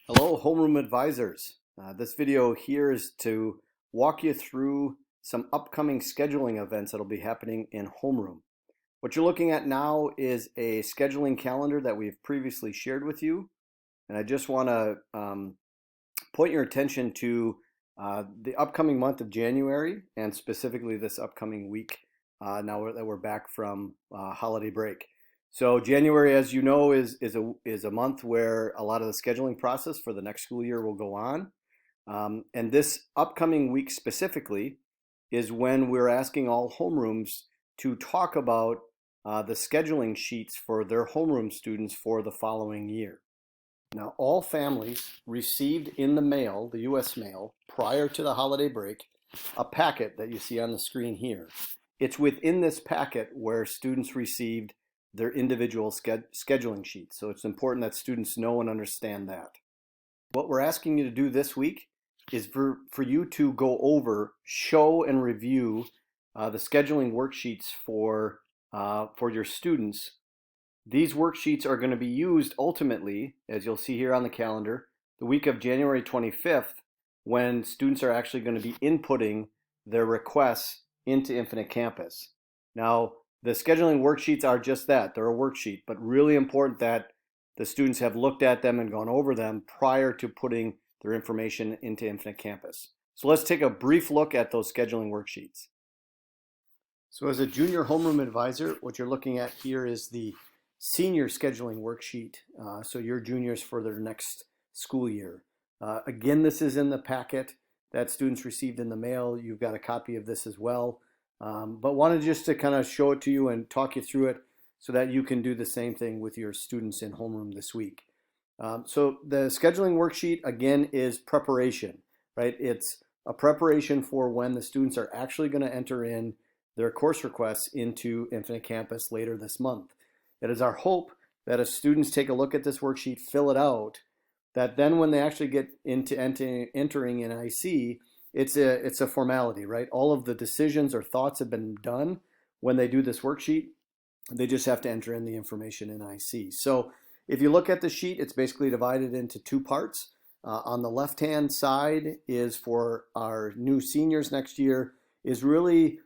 Hello, Homeroom Advisors. This video here is to walk you through some upcoming scheduling events that'll be happening in Homeroom. What you're looking at now is a scheduling calendar that we've previously shared with you, and I just want to point your attention to the upcoming month of January, and specifically this upcoming week now that we're back from holiday break. So January, as you know, is a month where a lot of the scheduling process for the next school year will go on. And this upcoming week specifically is when we're asking all homerooms to talk about the scheduling sheets for their homeroom students for the following year. Now, all families received in the mail, the US mail, prior to the holiday break, a packet that you see on the screen here. It's within this packet where students received their individual scheduling sheets. So it's important that students know and understand that. What we're asking you to do this week is for you to go over, show and review the scheduling worksheets for your students. These worksheets are going to be used ultimately, as you'll see here on the calendar, the week of January 25th, when students are actually going to be inputting their requests into Infinite Campus. Now, the scheduling worksheets are just that. They're a worksheet, but really important that the students have looked at them and gone over them prior to putting their information into Infinite Campus. So let's take a brief look at those scheduling worksheets. So as a junior homeroom advisor, what you're looking at here is the senior scheduling worksheet. So your juniors for their next school year. Again, this is in the packet that students received in the mail. You've got a copy of this as well. But wanted just to kind of show it to you and talk you through it so that you can do the same thing with your students in homeroom this week. So the scheduling worksheet, again, is preparation, right? It's a preparation for when the students are actually going to enter in their course requests into Infinite Campus later this month. It is our hope that as students take a look at this worksheet, fill it out, that then when they actually get into entering in IC, it's a formality, right? All of the decisions or thoughts have been done when they do this worksheet. They just have to enter in the information in IC. So if you look at the sheet, it's basically divided into two parts. On the left-hand side is for our new seniors next year, is really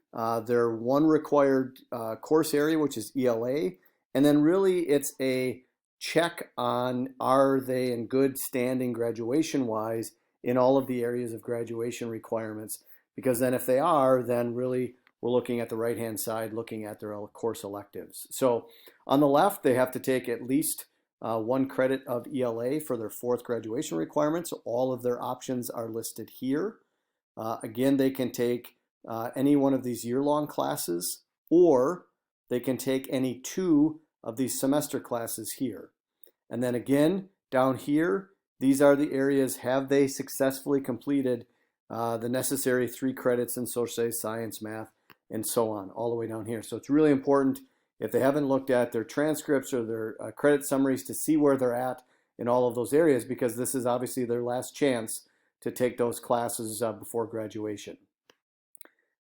their one required course area, which is ELA. And then really it's a check on, are they in good standing graduation-wise in all of the areas of graduation requirements, because then if they are, then really we're looking at the right-hand side, looking at their course electives. So on the left, they have to take at least 1 credit of ELA for their 4th graduation requirement. So all of their options are listed here. Again, they can take any one of these year-long classes, or they can take any 2 of these semester classes here. And then again, down here, these are the areas, have they successfully completed the necessary 3 credits in social studies, science, math, and so on, all the way down here. So it's really important, if they haven't looked at their transcripts or their credit summaries, to see where they're at in all of those areas, because this is obviously their last chance to take those classes before graduation.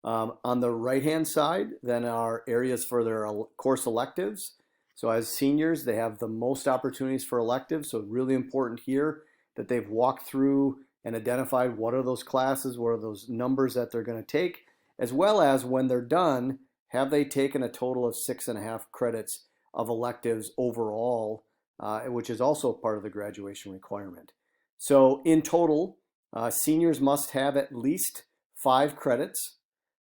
On the right-hand side, then are areas for their course electives. So as seniors, they have the most opportunities for electives. So really important here that they've walked through and identified what are those classes, what are those numbers that they're going to take, as well as when they're done, have they taken a total of 6.5 credits of electives overall, which is also part of the graduation requirement. So in total, seniors must have at least 5 credits.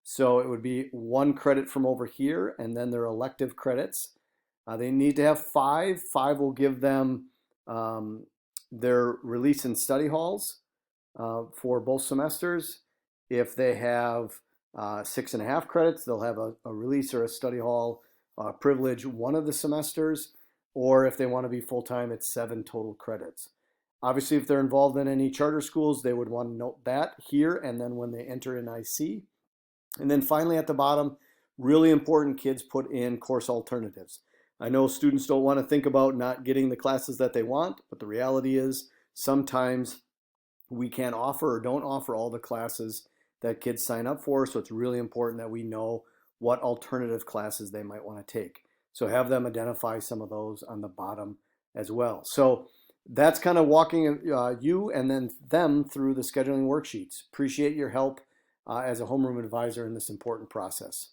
So it would be 1 credit from over here, and then their elective credits. They need to have 5. 5 will give them their release in study halls for both semesters. If they have 6.5 credits, they'll have a release or a study hall privilege one of the semesters, or if they want to be full-time, it's 7 total credits. Obviously, if they're involved in any charter schools, they would want to note that here, and then when they enter in IC. And then finally at the bottom, really important, kids put in course alternatives. I know students don't want to think about not getting the classes that they want, but the reality is sometimes we can't offer or don't offer all the classes that kids sign up for. So it's really important that we know what alternative classes they might want to take. So have them identify some of those on the bottom as well. So That's kind of walking you and then them through the scheduling worksheets. Appreciate your help as a homeroom advisor in this important process.